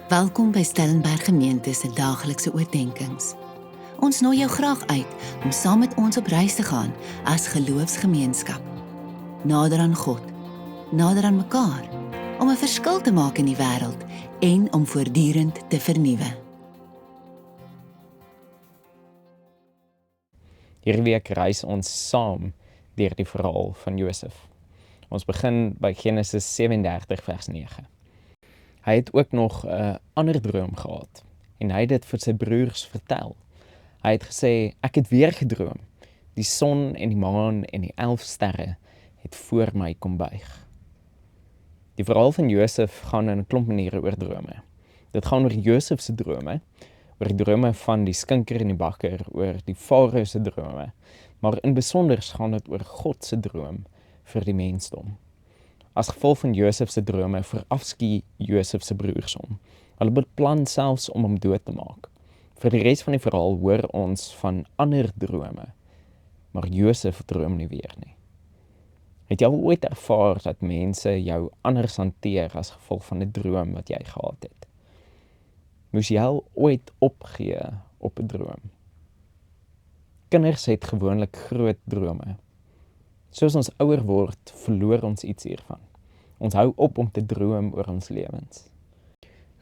Welkom by Stellenberg Gemeente se daaglikse oordeenkings. Ons nooi jou graag uit om saam met ons op reis te gaan as geloofsgemeenskap. Nader aan God, nader aan mekaar, om 'n verskil te maak in die wêreld en om voortdurend te vernuwe. Hierdie week reis ons saam deur die verhaal van Josef. Ons begin by Genesis 37 vers 9. Hy het ook nog 'n ander droom gehad en hy het dit vir sy broers vertel. Hy het gesê, ek het weer gedroom. Die son en die maan en die 11 sterre het voor my kom buig. Die verhaal van Josef gaan in 'n klomp maniere oor drome. Dit gaan oor Josef se drome, oor die drome van die skinker en die bakker, oor die farao se drome, maar in besonder gaan dit oor God se droom vir die mensdom. As gevolg van Josef se drome verafskiet Josef se broers hom. Hulle beplan selfs om hom dood te maak. Vir die res van die verhaal hoor ons van ander drome, maar Josef droom nie weer nie. Het jy al ooit ervaar dat mense jou anders hanteer as gevolg van 'n droom wat jy gehad het? Moes jy al ooit opgee op 'n droom? Kinders het gewoonlik groot drome. Soos ons ouer word, verloor ons iets hiervan. Ons hou op om te droom oor ons lewens.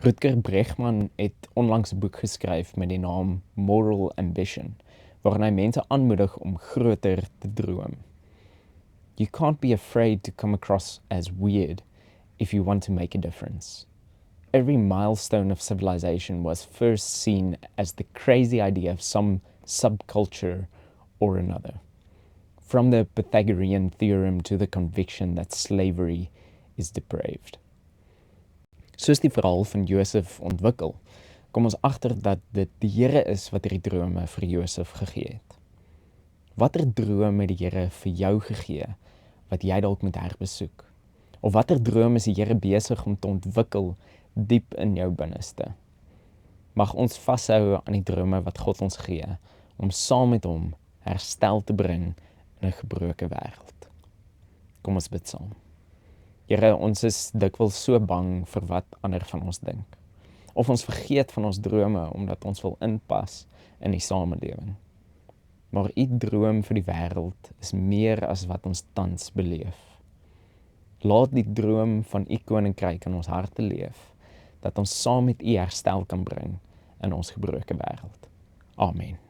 Rutger Bregman het onlangs 'n boek geskryf met die naam Moral Ambition, waarin hy mense aanmoedig om groter te droom. You can't be afraid to come across as weird if you want to make a difference. Every milestone of civilization was first seen as the crazy idea of some subculture or another. From the Pythagorean theorem to the conviction that slavery is depraved. Soos die verhaal van Josef ontwikkel, kom ons agter dat dit die Here is wat hierdie drome vir Josef gegee het. Watter droom het die Here vir jou gegee wat jy dalk moet herbesoek? Of watter droom is die Here besig om te ontwikkel diep in jou binneste? Mag ons vashou aan die drome wat God ons gee, om saam met hom herstel te bring in 'n gebroke wêreld. Kom ons bid saam. Here, ons is dikwels so bang vir wat ander van ons dink. Of ons vergeet van ons drome omdat ons wil inpas in die samelewing. Maar u droom vir die wêreld is meer as wat ons tans beleef. Laat die droom van u koninkryk in ons harte leef, dat ons saam met u herstel kan bring in ons gebroke wêreld. Amen.